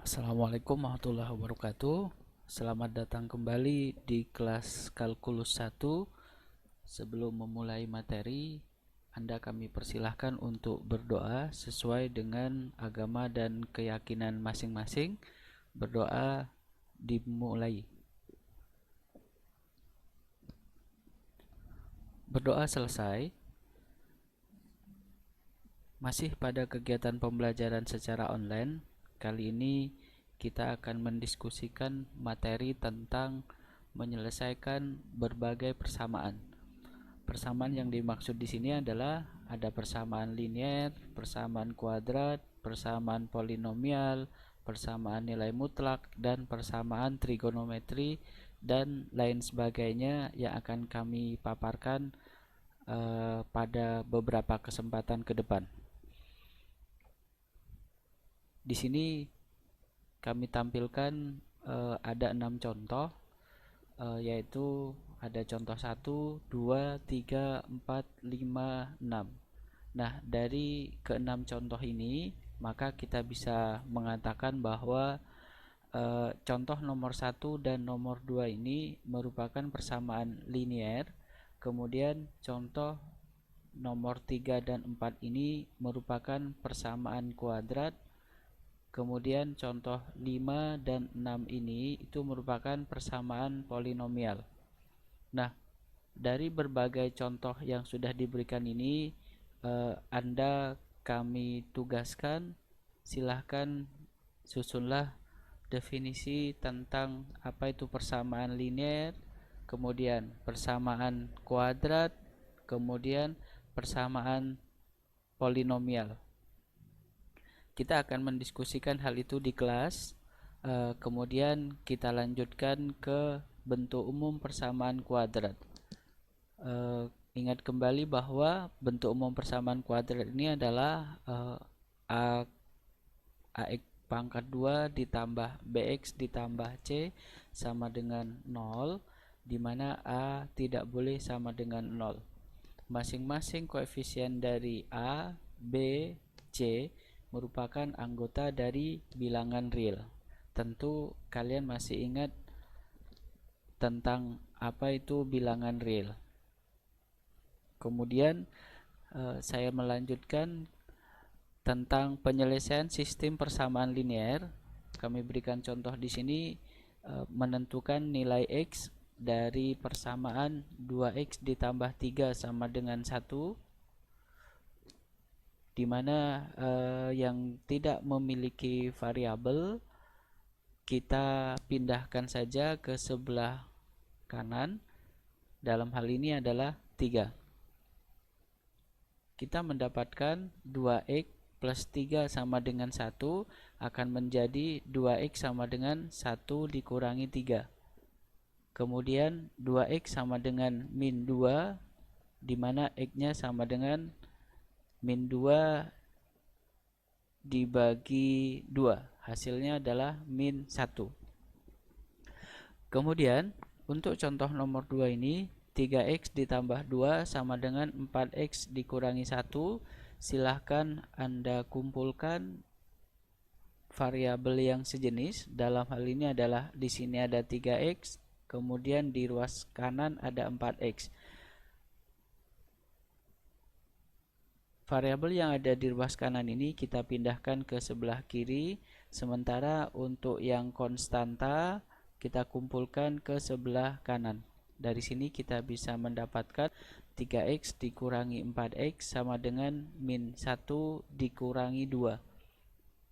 Assalamualaikum warahmatullahi wabarakatuh. Selamat datang kembali di kelas Kalkulus 1. Sebelum memulai materi, Anda kami persilahkan untuk berdoa sesuai dengan agama dan keyakinan masing-masing. Berdoa dimulai. Berdoa selesai. Masih pada kegiatan pembelajaran secara online. Kali ini kita akan mendiskusikan materi tentang menyelesaikan berbagai persamaan. Persamaan yang dimaksud di sini adalah ada persamaan linear, persamaan kuadrat, persamaan polinomial, persamaan nilai mutlak, dan persamaan trigonometri dan lain sebagainya yang akan kami paparkan pada beberapa kesempatan ke depan. Di sini kami tampilkan ada 6 contoh, yaitu ada contoh 1, 2, 3, 4, 5, 6. Nah, dari ke-6 contoh ini, maka kita bisa mengatakan bahwa contoh nomor 1 dan nomor 2 ini merupakan persamaan linear. Kemudian contoh nomor 3 dan 4 ini merupakan persamaan kuadrat. Kemudian contoh 5 dan 6 ini itu merupakan persamaan polinomial. Nah, dari berbagai contoh yang sudah diberikan ini, Anda kami tugaskan, silahkan susunlah definisi tentang apa itu persamaan linear, kemudian persamaan kuadrat, kemudian persamaan polinomial. Kita akan mendiskusikan hal itu di kelas, kemudian kita lanjutkan ke bentuk umum persamaan kuadrat. Ingat kembali bahwa bentuk umum persamaan kuadrat ini adalah ax pangkat 2 ditambah bx ditambah c sama dengan 0, di mana a tidak boleh sama dengan 0. Masing-masing koefisien dari a, b, c merupakan anggota dari bilangan real. Tentu kalian masih ingat tentang apa itu bilangan real. Kemudian saya melanjutkan tentang penyelesaian sistem persamaan linear. Kami berikan contoh di sini, menentukan nilai x dari persamaan 2x ditambah 3 sama dengan 1, di mana yang tidak memiliki variabel kita pindahkan saja ke sebelah kanan. Dalam hal ini adalah 3. Kita mendapatkan 2x plus 3 sama dengan 1 akan menjadi 2x sama dengan 1 dikurangi 3. Kemudian 2x sama dengan min 2, di mana x-nya sama dengan min 2 dibagi 2. Hasilnya adalah min 1. Kemudian untuk contoh nomor 2 ini, 3x ditambah 2 sama dengan 4x dikurangi 1. Silahkan Anda kumpulkan variabel yang sejenis. Dalam hal ini adalah di sini ada 3x, kemudian di ruas kanan ada 4x. Variabel yang ada di ruas kanan ini kita pindahkan ke sebelah kiri, sementara untuk yang konstanta kita kumpulkan ke sebelah kanan. Dari sini kita bisa mendapatkan 3x dikurangi 4x sama dengan min 1 dikurangi 2.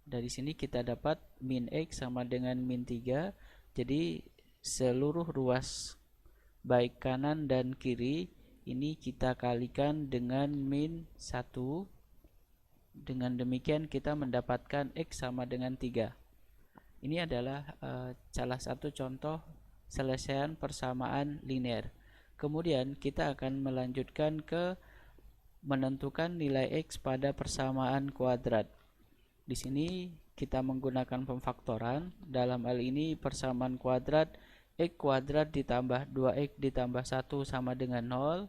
Dari sini kita dapat min x sama dengan min 3. Jadi seluruh ruas baik kanan dan kiri ini kita kalikan dengan min 1. Dengan demikian kita mendapatkan x sama dengan 3. Ini adalah salah satu contoh selesaian persamaan linear. Kemudian kita akan melanjutkan ke menentukan nilai x pada persamaan kuadrat. Di sini kita menggunakan pemfaktoran. Dalam hal ini persamaan kuadrat x kuadrat ditambah 2x ditambah 1 sama dengan 0.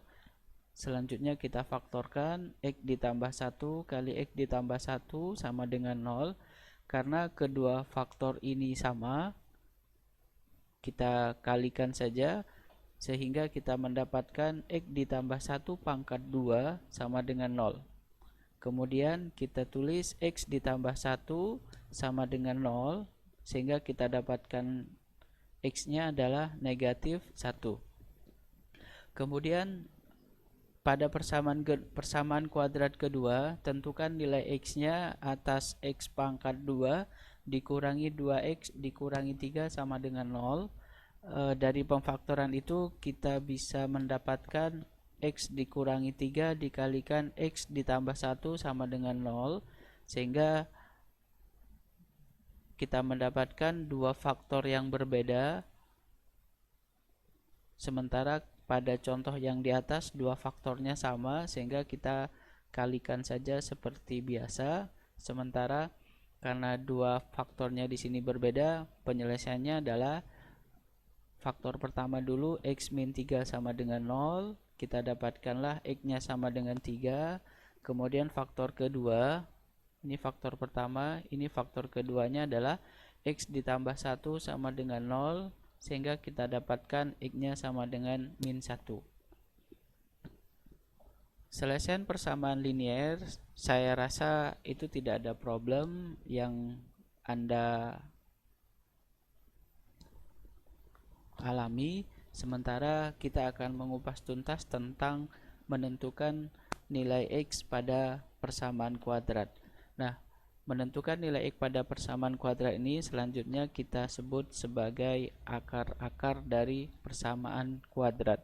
Selanjutnya kita faktorkan x ditambah 1 kali x ditambah 1 sama dengan 0. karena kedua faktor ini sama, kita kalikan saja sehingga kita mendapatkan X ditambah 1 pangkat 2 sama dengan 0. Kemudian kita tulis X ditambah 1 sama dengan 0, sehingga kita dapatkan X-nya adalah negatif 1. Kemudian pada persamaan kuadrat kedua, tentukan nilai X-nya atas X pangkat 2 dikurangi 2X dikurangi 3 sama dengan 0. Dari pemfaktoran itu kita bisa mendapatkan X dikurangi 3 dikalikan X ditambah 1 sama dengan 0, sehingga kita mendapatkan dua faktor yang berbeda, sementara pada contoh yang di atas dua faktornya sama, sehingga kita kalikan saja seperti biasa. Sementara karena dua faktornya di sini berbeda, penyelesaiannya adalah faktor pertama dulu, X min 3 sama dengan 0, kita dapatkanlah X-nya sama dengan 3. Kemudian faktor kedua, ini faktor pertama, ini faktor keduanya adalah X ditambah 1 sama dengan 0, sehingga kita dapatkan X-nya sama dengan min 1. Selesai persamaan linear, saya rasa itu tidak ada problem yang Anda alami. Sementara kita akan mengupas tuntas tentang menentukan nilai X pada persamaan kuadrat. Nah, menentukan nilai X pada persamaan kuadrat ini selanjutnya kita sebut sebagai akar-akar dari persamaan kuadrat.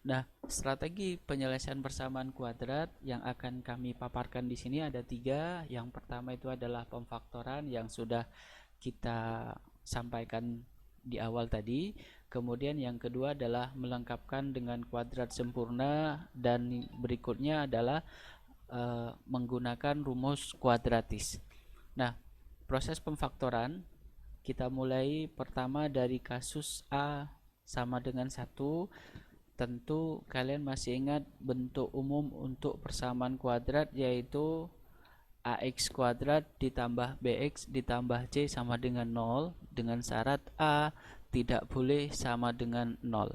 Nah, strategi penyelesaian persamaan kuadrat yang akan kami paparkan di sini ada 3. Yang pertama itu adalah pemfaktoran yang sudah kita sampaikan di awal tadi. Kemudian yang kedua adalah melengkapkan dengan kuadrat sempurna, dan berikutnya adalah menggunakan rumus kuadratis. Nah, proses pemfaktoran kita mulai pertama dari kasus A sama dengan 1. Tentu kalian masih ingat bentuk umum untuk persamaan kuadrat, yaitu AX kuadrat ditambah BX ditambah C sama dengan 0, dengan syarat A tidak boleh sama dengan 0.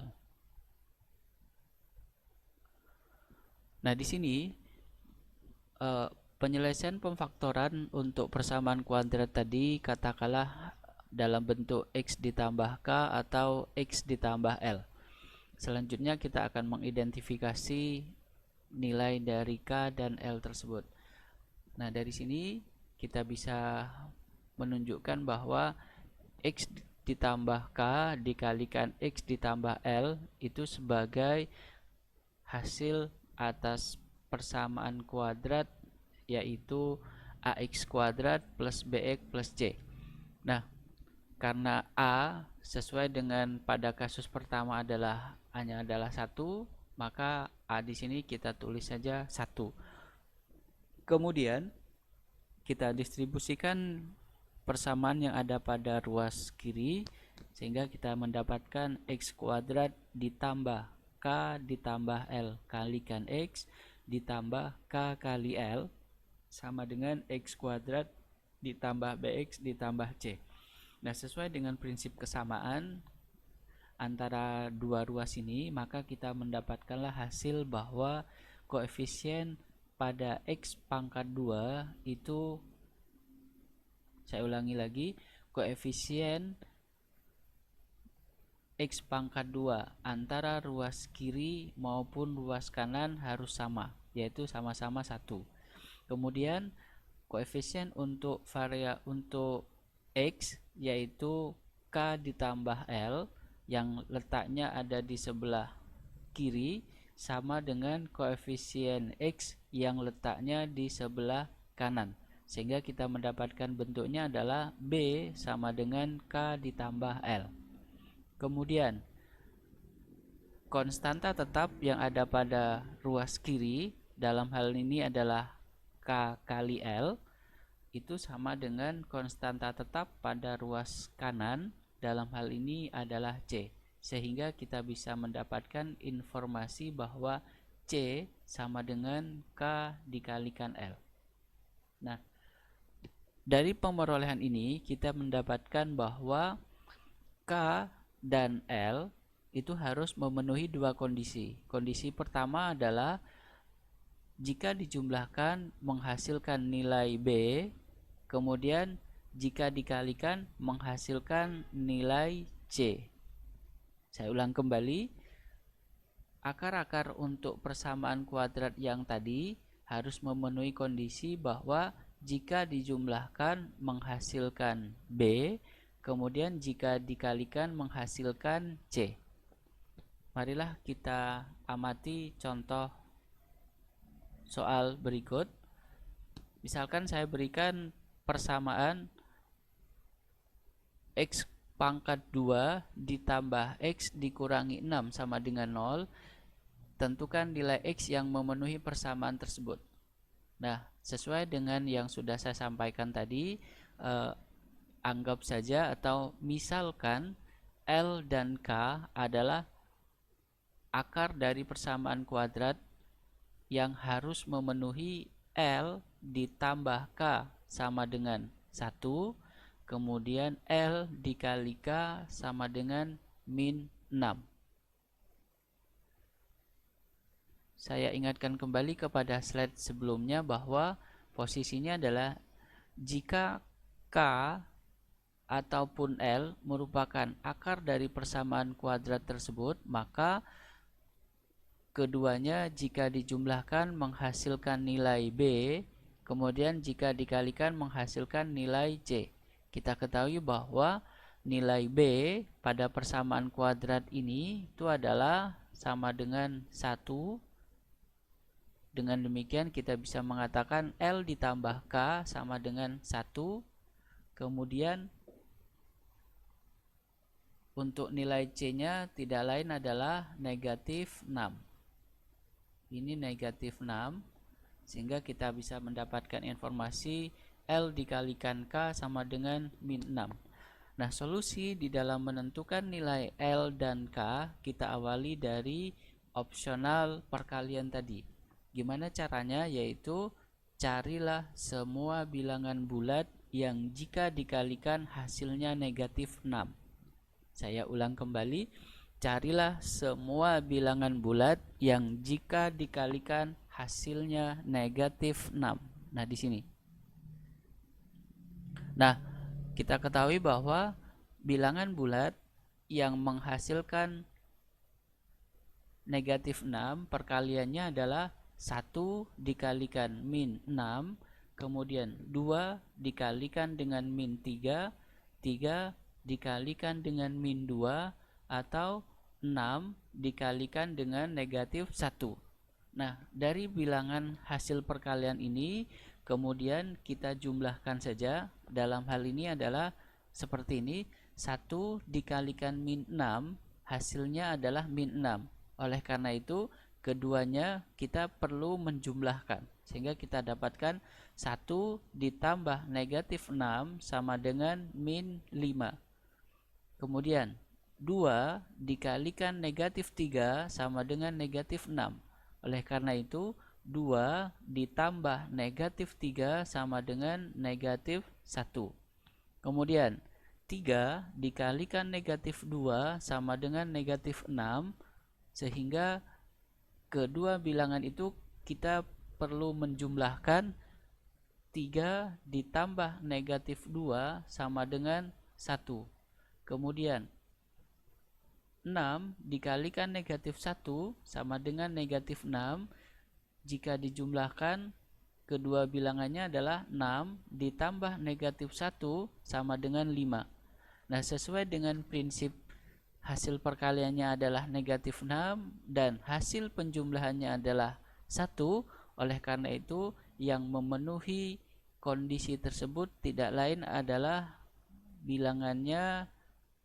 Nah, di sini penyelesaian pemfaktoran untuk persamaan kuadrat tadi katakanlah dalam bentuk X ditambah K atau X ditambah L. Selanjutnya kita akan mengidentifikasi nilai dari K dan L tersebut. Nah, dari sini kita bisa menunjukkan bahwa X ditambah K dikalikan X ditambah L itu sebagai hasil atas persamaan kuadrat, yaitu AX kuadrat plus BX plus C. Nah, karena A sesuai dengan pada kasus pertama hanya adalah 1, maka A di sini kita tulis saja 1. Kemudian kita distribusikan persamaan yang ada pada ruas kiri, sehingga kita mendapatkan X kuadrat ditambah K ditambah L kalikan X ditambah K kali L sama dengan X kuadrat ditambah BX ditambah C. Nah, sesuai dengan prinsip kesamaan antara dua ruas ini, maka kita mendapatkanlah hasil bahwa koefisien pada X pangkat 2 itu, saya ulangi lagi, koefisien X pangkat 2 antara ruas kiri maupun ruas kanan harus sama, yaitu sama-sama 1. Kemudian koefisien untuk untuk X yaitu K ditambah L yang letaknya ada di sebelah kiri sama dengan koefisien X yang letaknya di sebelah kanan, sehingga kita mendapatkan bentuknya adalah B sama dengan K ditambah L. Kemudian konstanta tetap yang ada pada ruas kiri dalam hal ini adalah K kali L, itu sama dengan konstanta tetap pada ruas kanan dalam hal ini adalah C, sehingga kita bisa mendapatkan informasi bahwa C sama dengan K dikalikan L. Nah, Dari pemerolehan ini kita mendapatkan bahwa K dan L itu harus memenuhi dua kondisi. Kondisi pertama adalah jika dijumlahkan menghasilkan nilai B, kemudian jika dikalikan menghasilkan nilai C. Saya ulang kembali, akar-akar untuk persamaan kuadrat yang tadi harus memenuhi kondisi bahwa jika dijumlahkan menghasilkan B, kemudian jika dikalikan menghasilkan C. Marilah kita amati contoh soal berikut. Misalkan saya berikan persamaan X pangkat 2 ditambah X dikurangi 6 sama dengan 0. Tentukan nilai X yang memenuhi persamaan tersebut. Nah, sesuai dengan yang sudah saya sampaikan tadi, anggap saja atau misalkan L dan K adalah akar dari persamaan kuadrat yang harus memenuhi L ditambah K sama dengan 1, kemudian L dikali K sama dengan min 6. Saya ingatkan kembali kepada slide sebelumnya bahwa posisinya adalah jika K ataupun L merupakan akar dari persamaan kuadrat tersebut, maka keduanya jika dijumlahkan menghasilkan nilai B, kemudian jika dikalikan menghasilkan nilai C. Kita ketahui bahwa nilai B pada persamaan kuadrat ini itu adalah sama dengan 1. Dengan demikian kita bisa mengatakan L ditambah K sama dengan 1. Kemudian untuk nilai C-nya tidak lain adalah negatif 6. Ini negatif 6, sehingga kita bisa mendapatkan informasi L dikalikan K sama dengan min 6. Nah, solusi di dalam menentukan nilai L dan K kita awali dari opsional perkalian tadi. Gimana caranya? Yaitu carilah semua bilangan bulat yang jika dikalikan hasilnya negatif 6. Saya ulang kembali, carilah semua bilangan bulat yang jika dikalikan hasilnya negatif 6. Nah, di sini. Nah, kita ketahui bahwa bilangan bulat yang menghasilkan negatif 6 perkaliannya adalah 1 dikalikan min 6, kemudian 2 dikalikan dengan min 3, 3 dikalikan dengan min 2, atau 6 dikalikan dengan negatif 1. Nah, dari bilangan hasil perkalian ini kemudian kita jumlahkan saja. Dalam hal ini adalah seperti ini, 1 dikalikan min 6 hasilnya adalah min 6. Oleh karena itu keduanya kita perlu menjumlahkan, sehingga kita dapatkan 1 ditambah negatif 6 sama dengan min 5. Kemudian 2 dikalikan negatif 3 sama dengan negatif 6. Oleh karena itu 2 ditambah negatif 3 sama dengan negatif 1. Kemudian 3 dikalikan negatif 2 sama dengan negatif 6, sehingga kedua bilangan itu kita perlu menjumlahkan. 3 ditambah negatif 2 sama dengan 1. Kemudian 6 dikalikan negatif 1 sama dengan negatif 6. Jika dijumlahkan kedua bilangannya adalah 6 ditambah negatif 1 sama dengan 5. Nah, sesuai dengan prinsip hasil perkaliannya adalah negatif 6 dan hasil penjumlahannya adalah 1. Oleh karena itu yang memenuhi kondisi tersebut tidak lain adalah bilangannya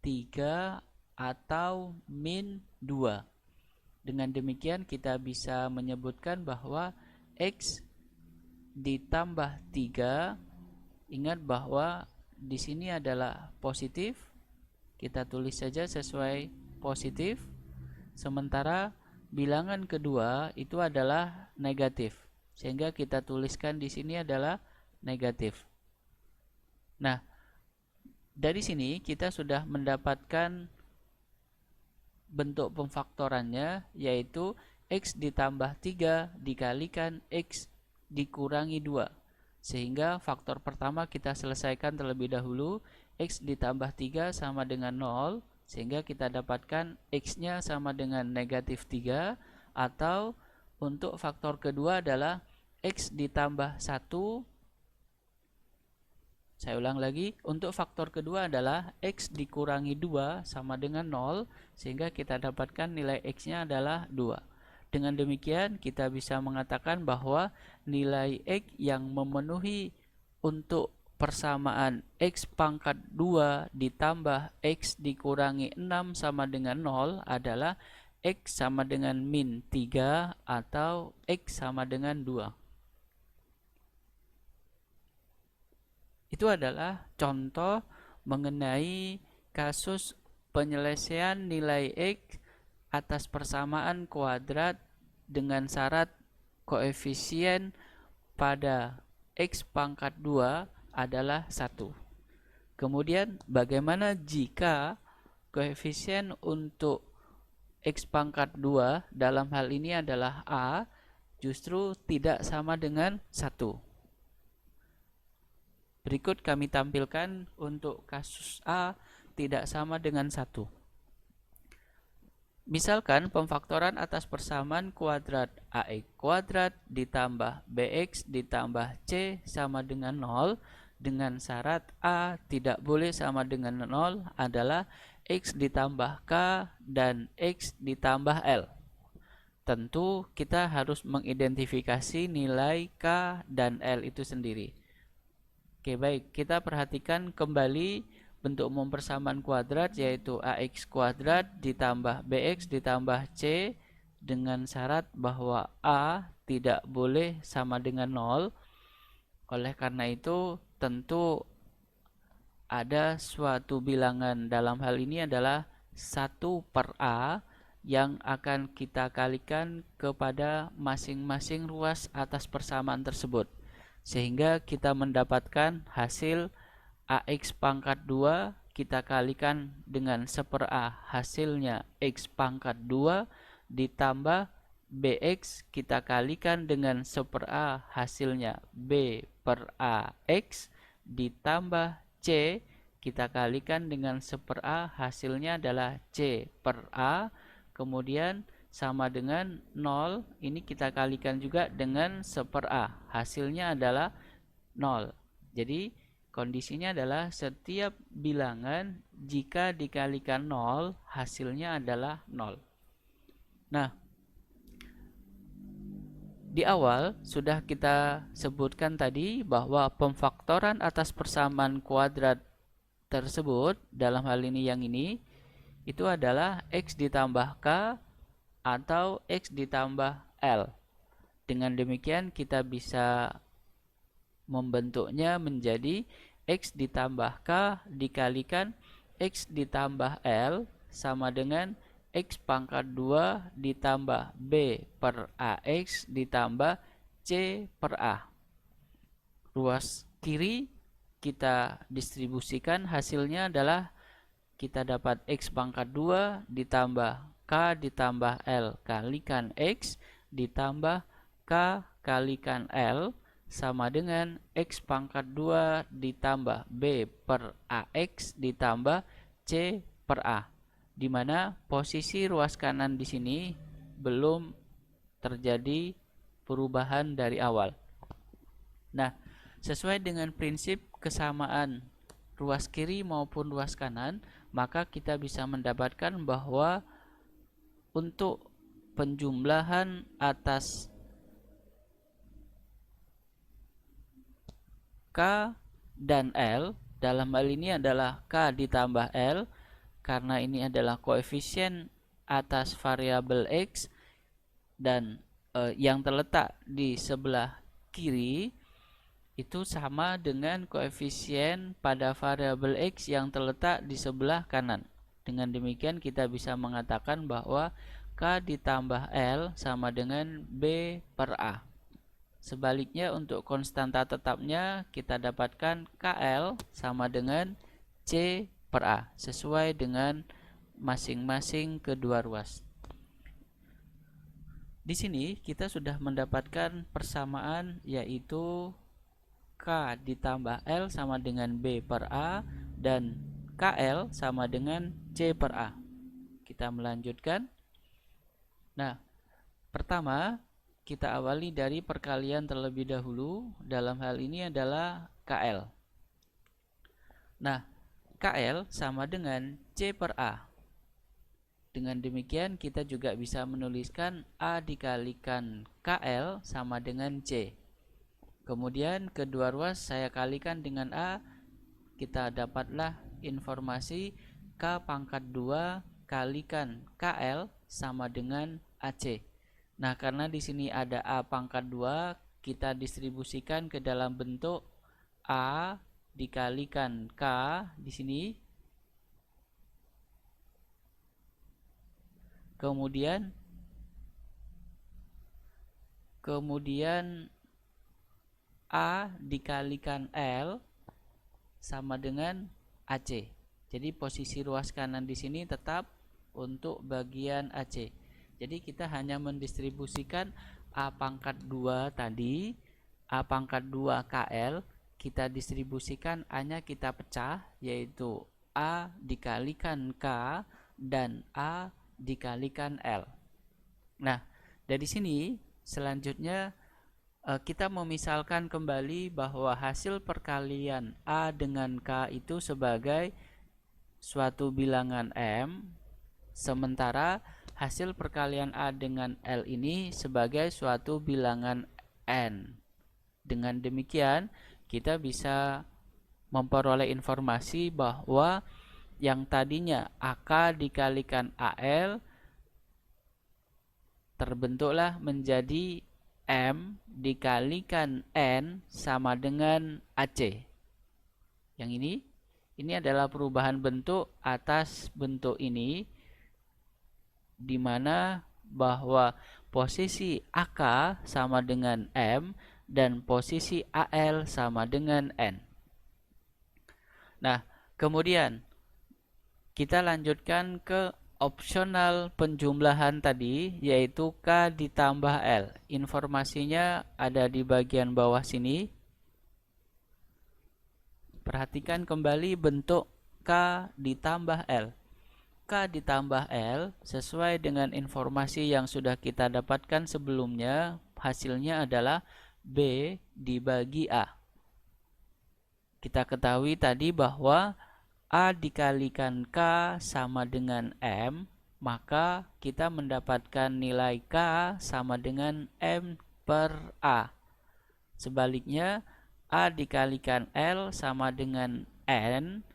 3 atau min 2. Dengan demikian kita bisa menyebutkan bahwa X ditambah 3, ingat bahwa di sini adalah positif, kita tulis saja sesuai positif, sementara bilangan kedua itu adalah negatif, sehingga kita tuliskan di sini adalah negatif. Nah, dari sini kita sudah mendapatkan bentuk pemfaktorannya, yaitu X ditambah 3 dikalikan X dikurangi 2. Sehingga faktor pertama kita selesaikan terlebih dahulu. X ditambah 3 sama dengan 0, sehingga kita dapatkan X-nya sama dengan negatif 3. Atau untuk faktor kedua adalah X ditambah 1. Saya ulang lagi, untuk faktor kedua adalah X dikurangi 2 sama dengan 0, sehingga kita dapatkan nilai X-nya adalah 2. Dengan demikian, kita bisa mengatakan bahwa nilai X yang memenuhi untuk persamaan X pangkat 2 ditambah X dikurangi 6 sama dengan 0 adalah X sama dengan min 3 atau X sama dengan 2. Itu adalah contoh mengenai kasus penyelesaian nilai X atas persamaan kuadrat dengan syarat koefisien pada X pangkat 2 adalah 1. Kemudian bagaimana jika koefisien untuk X pangkat 2 dalam hal ini adalah A justru tidak sama dengan 1. Berikut kami tampilkan untuk kasus A tidak sama dengan 1. Misalkan pemfaktoran atas persamaan kuadrat AX kuadrat ditambah BX ditambah C sama dengan 0 dengan syarat A tidak boleh sama dengan 0 adalah X ditambah K dan X ditambah L. Tentu kita harus mengidentifikasi nilai K dan L itu sendiri. Oke, baik, kita perhatikan kembali bentuk umum persamaan kuadrat, yaitu AX kuadrat ditambah BX ditambah C dengan syarat bahwa A tidak boleh sama dengan 0. Oleh karena itu tentu ada suatu bilangan, dalam hal ini adalah 1 per A, yang akan kita kalikan kepada masing-masing ruas atas persamaan tersebut, sehingga kita mendapatkan hasil AX pangkat 2 kita kalikan dengan 1 A, hasilnya X pangkat 2 ditambah BX kita kalikan dengan 1 A, hasilnya B per A X ditambah C kita kalikan dengan 1 A, hasilnya adalah C per A. Kemudian sama dengan 0, ini kita kalikan juga dengan 1 A, hasilnya adalah 0. Jadi kondisinya adalah setiap bilangan jika dikalikan 0 hasilnya adalah 0. Nah, di awal sudah kita sebutkan tadi bahwa pemfaktoran atas persamaan kuadrat tersebut, dalam hal ini yang ini, itu adalah X ditambah K atau X ditambah L. Dengan demikian kita bisa membentuknya menjadi X ditambah K dikalikan X ditambah L sama dengan X pangkat 2 ditambah B per AX ditambah C per A. Ruas kiri kita distribusikan, hasilnya adalah kita dapat X pangkat 2 ditambah K ditambah L kalikan X ditambah K kalikan L sama dengan X pangkat 2 ditambah B per AX ditambah C per A, di mana posisi ruas kanan di sini belum terjadi perubahan dari awal. Nah, sesuai dengan prinsip kesamaan ruas kiri maupun ruas kanan, maka kita bisa mendapatkan bahwa untuk penjumlahan atas K dan L, dalam hal ini adalah K ditambah L, karena ini adalah koefisien atas variabel X dan yang terletak di sebelah kiri itu sama dengan koefisien pada variabel X yang terletak di sebelah kanan. Dengan demikian kita bisa mengatakan bahwa K ditambah L sama dengan B per A. Sebaliknya untuk konstanta tetapnya kita dapatkan KL sama dengan C per A sesuai dengan masing-masing kedua ruas. Di sini kita sudah mendapatkan persamaan yaitu K ditambah L sama dengan B per A dan KL sama dengan C per A. Kita melanjutkan. Nah, pertama kita awali dari perkalian terlebih dahulu. Dalam hal ini adalah KL. Nah, KL sama dengan C per A. Dengan demikian kita juga bisa menuliskan A dikalikan KL sama dengan C. Kemudian kedua ruas saya kalikan dengan A, kita dapatlah informasi K pangkat 2 kalikan KL sama dengan AC. Nah, karena di sini ada A pangkat 2, kita distribusikan ke dalam bentuk A dikalikan K di sini. Kemudian A dikalikan L sama dengan AC. Jadi posisi ruas kanan di sini tetap untuk bagian AC. Jadi kita hanya mendistribusikan A pangkat 2 tadi, A pangkat 2 KL, kita distribusikan A-nya kita pecah, yaitu A dikalikan K dan A dikalikan L. Nah, dari sini selanjutnya kita memisalkan kembali bahwa hasil perkalian A dengan K itu sebagai suatu bilangan M, sementara hasil perkalian A dengan L ini sebagai suatu bilangan N. Dengan demikian kita bisa memperoleh informasi bahwa yang tadinya AK dikalikan AL terbentuklah menjadi M dikalikan N sama dengan AC. Yang ini adalah perubahan bentuk atas bentuk ini, di mana bahwa posisi AK sama dengan M dan posisi AL sama dengan N. Nah, kemudian kita lanjutkan ke opsional penjumlahan tadi, yaitu K ditambah L. Informasinya ada di bagian bawah sini. Perhatikan kembali bentuk K ditambah L. K ditambah L sesuai dengan informasi yang sudah kita dapatkan sebelumnya, hasilnya adalah B dibagi A. Kita ketahui tadi bahwa A dikalikan K sama dengan M, maka kita mendapatkan nilai K sama dengan M per A. Sebaliknya, A dikalikan L sama dengan N,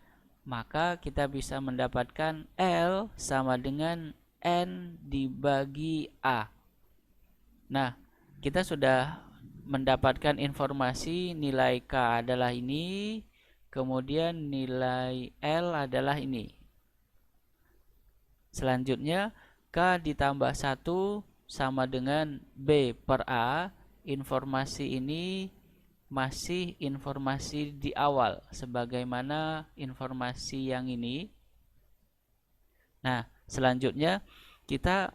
maka kita bisa mendapatkan L sama dengan N dibagi A. Nah, kita sudah mendapatkan informasi nilai K adalah ini, kemudian nilai L adalah ini. Selanjutnya, K ditambah 1 sama dengan B per A. Informasi ini masih informasi di awal, sebagaimana informasi yang ini. Nah, selanjutnya kita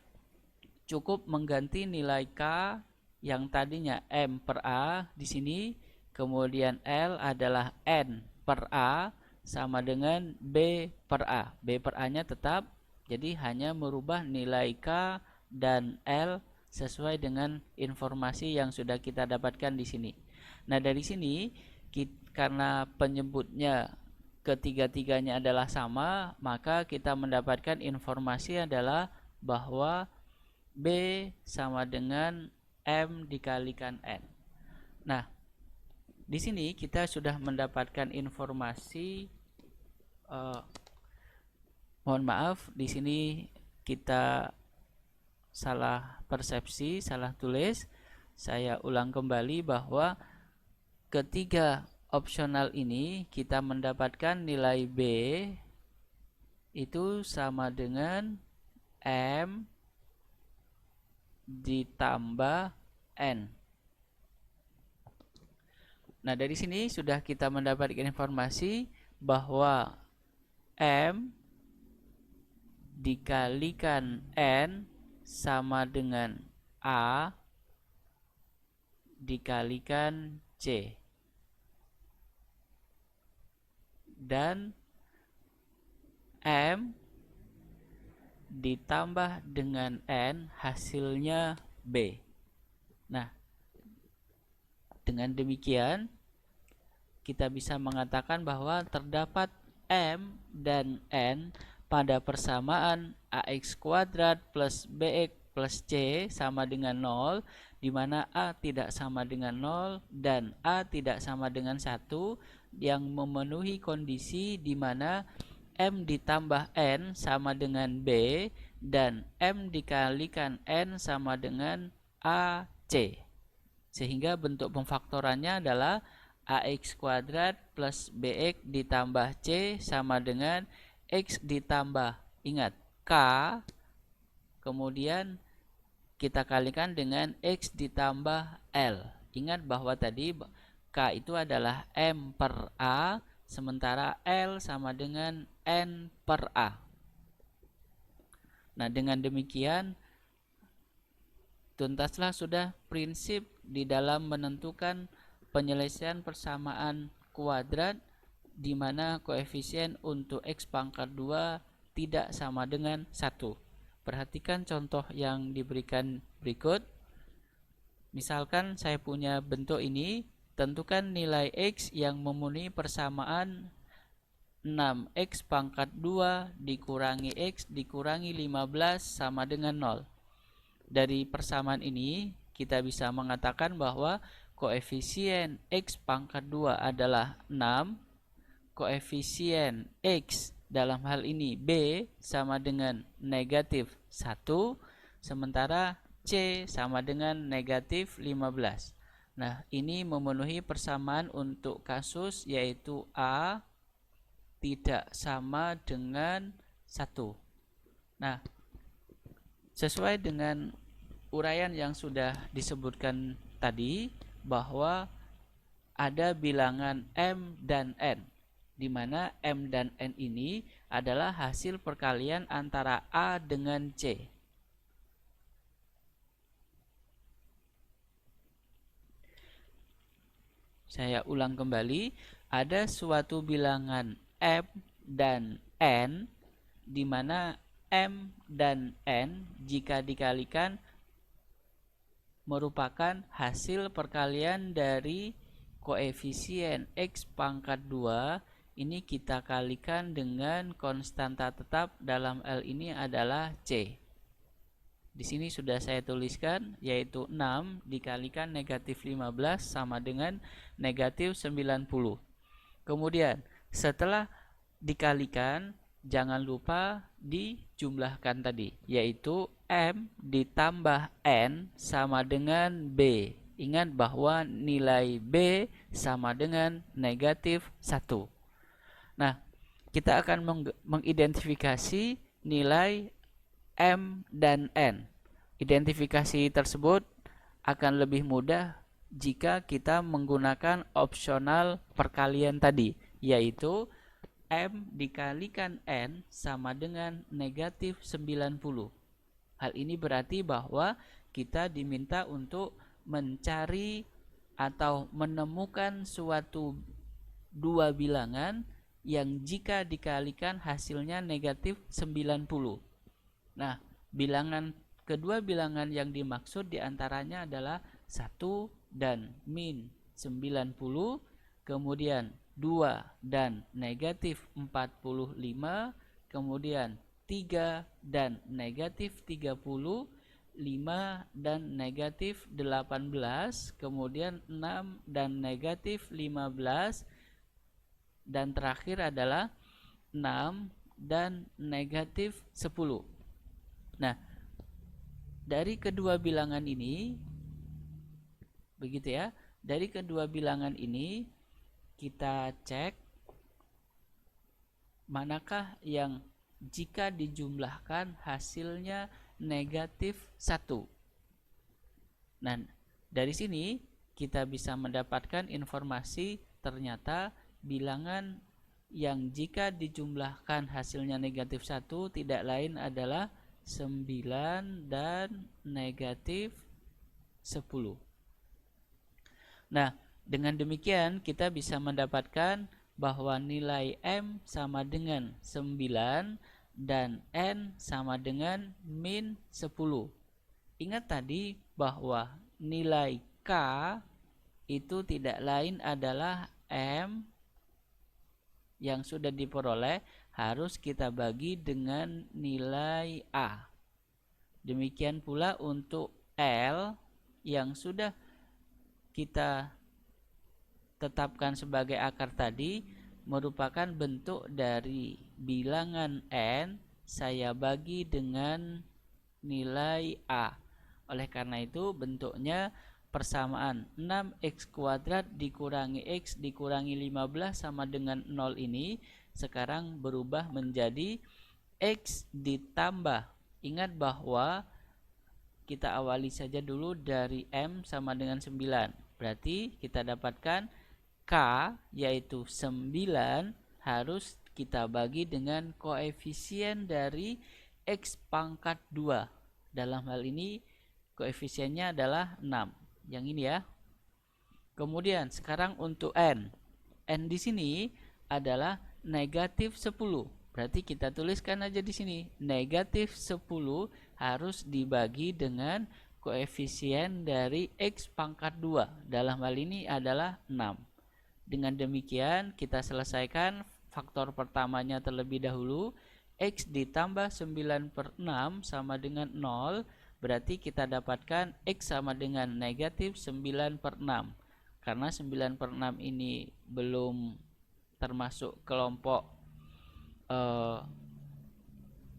cukup mengganti nilai K yang tadinya M per A di sini, kemudian L adalah N per A sama dengan B per A. B per A-nya tetap, jadi hanya merubah nilai K dan L sesuai dengan informasi yang sudah kita dapatkan di sini. Nah, dari sini karena penyebutnya ketiga-tiganya adalah sama, maka kita mendapatkan informasi adalah bahwa B sama dengan M dikalikan N. Nah, di sini kita sudah mendapatkan informasi. Mohon maaf, di sini kita salah persepsi, salah tulis. Saya ulang kembali bahwa ketiga opsional ini kita mendapatkan nilai B itu sama dengan M ditambah N. Nah, dari sini sudah kita mendapatkan informasi bahwa M dikalikan N sama dengan A dikalikan C. Dan M ditambah dengan N hasilnya B. Nah, dengan demikian kita bisa mengatakan bahwa terdapat M dan N pada persamaan AX kuadrat plus BX plus C sama dengan 0, di mana A tidak sama dengan 0 dan A tidak sama dengan 1, yang memenuhi kondisi di mana M ditambah N sama dengan B dan M dikalikan N sama dengan AC. Sehingga bentuk pemfaktorannya adalah AX kuadrat plus BX ditambah C sama dengan X ditambah, ingat, K, kemudian kita kalikan dengan X ditambah L. Ingat bahwa tadi K itu adalah M per A, sementara L sama dengan N per A. Nah, dengan demikian tuntaslah sudah prinsip di dalam menentukan penyelesaian persamaan kuadrat di mana koefisien untuk X pangkat 2 tidak sama dengan 1. Perhatikan contoh yang diberikan berikut. Misalkan saya punya bentuk ini, tentukan nilai X yang memenuhi persamaan 6X pangkat 2 dikurangi X dikurangi 15 sama dengan 0. Dari persamaan ini kita bisa mengatakan bahwa koefisien X pangkat 2 adalah 6, koefisien X dalam hal ini B sama dengan negatif 1, sementara C sama dengan negatif 15. Nah, ini memenuhi persamaan untuk kasus yaitu A tidak sama dengan 1. Nah, sesuai dengan uraian yang sudah disebutkan tadi, bahwa ada bilangan M dan N, di mana M dan N ini adalah hasil perkalian antara A dengan C. Saya ulang kembali, ada suatu bilangan M dan N, di mana M dan N jika dikalikan merupakan hasil perkalian dari koefisien X pangkat 2. Ini kita kalikan dengan konstanta tetap, dalam L ini adalah C. Di sini sudah saya tuliskan, yaitu 6 dikalikan negatif 15 sama dengan negatif 90. Kemudian setelah dikalikan, jangan lupa dijumlahkan tadi, yaitu M ditambah N sama dengan B. Ingat bahwa nilai B sama dengan negatif 1. Nah, kita akan mengidentifikasi nilai M dan N. Identifikasi tersebut akan lebih mudah jika kita menggunakan opsional perkalian tadi, yaitu M dikalikan N sama dengan negatif 90. Hal ini berarti bahwa kita diminta untuk mencari atau menemukan suatu dua bilangan yang jika dikalikan hasilnya negatif 90. Nah, kedua bilangan yang dimaksud diantaranya adalah 1 dan min 90, kemudian 2 dan negatif 45, kemudian 3 dan negatif 30, 5 dan negatif 18, kemudian 6 dan negatif 15, dan terakhir adalah 6 dan negatif 10. Nah, dari kedua bilangan ini, begitu ya, dari kedua bilangan ini kita cek manakah yang jika dijumlahkan hasilnya negatif 1. Nah, dari sini kita bisa mendapatkan informasi ternyata bilangan yang jika dijumlahkan hasilnya negatif 1 tidak lain adalah 9 dan negatif 10. Nah, dengan demikian kita bisa mendapatkan bahwa nilai M sama dengan 9 dan N sama dengan min 10. Ingat tadi bahwa nilai K itu tidak lain adalah M yang sudah diperoleh harus kita bagi dengan nilai A. Demikian pula untuk L yang sudah kita tetapkan sebagai akar tadi merupakan bentuk dari bilangan N saya bagi dengan nilai A. Oleh karena itu bentuknya persamaan 6x kuadrat dikurangi x dikurangi 15 sama dengan 0 ini sekarang berubah menjadi x ditambah. Ingat bahwa kita awali saja dulu dari M sama dengan 9. Berarti kita dapatkan K yaitu 9 harus kita bagi dengan koefisien dari X pangkat 2. Dalam hal ini koefisiennya adalah 6. Yang ini ya. Kemudian sekarang untuk N. N di sini adalah negatif 10. Berarti kita tuliskan aja di sini. Negatif 10 harus dibagi dengan koefisien dari X pangkat 2. Dalam hal ini adalah 6. Dengan demikian kita selesaikan faktor pertamanya terlebih dahulu. X ditambah 9 per 6 sama dengan 0. Berarti kita dapatkan X sama dengan negatif 9 per 6. Karena 9 per 6 ini belum termasuk kelompok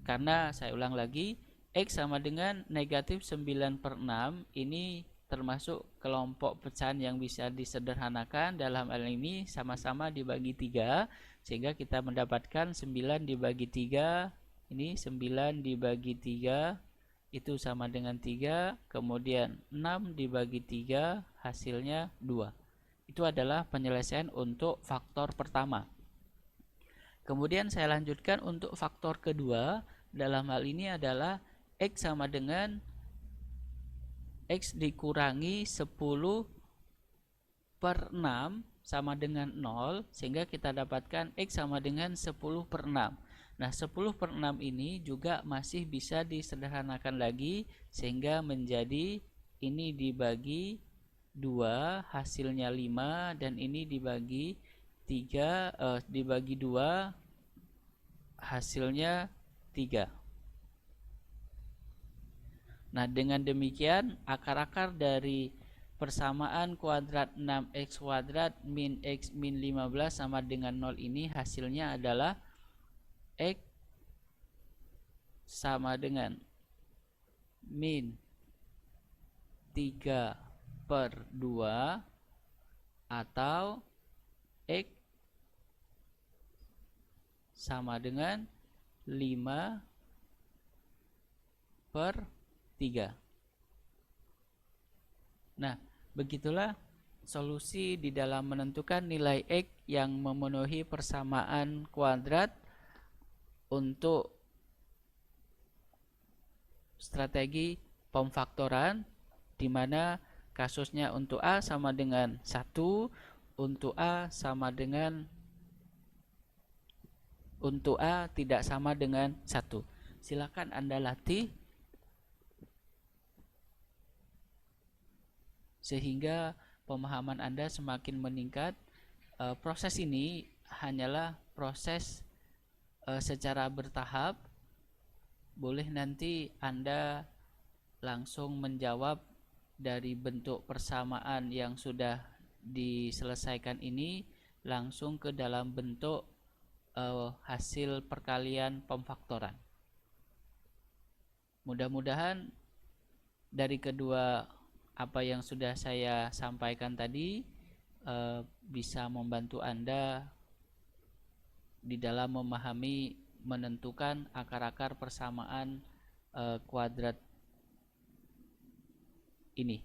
karena saya ulang lagi, X sama dengan negatif 9 per 6 ini termasuk kelompok pecahan yang bisa disederhanakan. Dalam hal ini sama-sama dibagi 3 sehingga kita mendapatkan 9 dibagi 3. Ini 9 dibagi 3 itu sama dengan 3. Kemudian 6 dibagi 3 hasilnya 2. Itu adalah penyelesaian untuk faktor pertama. Kemudian saya lanjutkan untuk faktor kedua. Dalam hal ini adalah X sama dengan X dikurangi 10 per 6 sama dengan 0. Sehingga kita dapatkan X sama dengan 10 per 6. Nah 10 per 6 ini juga masih bisa disederhanakan lagi. Sehingga menjadi ini dibagi 2 hasilnya 5. Dan ini dibagi 3 dibagi 2 hasilnya 3. Nah dengan demikian akar-akar dari persamaan kuadrat 6x kuadrat min x min 15 sama dengan 0 ini hasilnya adalah x sama dengan min 3 per 2 atau X sama dengan 5 per 3. Nah, begitulah solusi di dalam menentukan nilai X yang memenuhi persamaan kuadrat untuk strategi pemfaktoran, di mana kasusnya untuk A sama dengan 1, untuk A sama dengan untuk A tidak sama dengan 1. Silakan Anda latih sehingga pemahaman Anda semakin meningkat. Proses ini hanyalah proses secara bertahap. Boleh nanti Anda langsung menjawab dari bentuk persamaan yang sudah diselesaikan ini langsung ke dalam bentuk hasil perkalian pemfaktoran. Mudah-mudahan dari kedua apa yang sudah saya sampaikan tadi bisa membantu Anda di dalam memahami menentukan akar-akar persamaan kuadrat ini.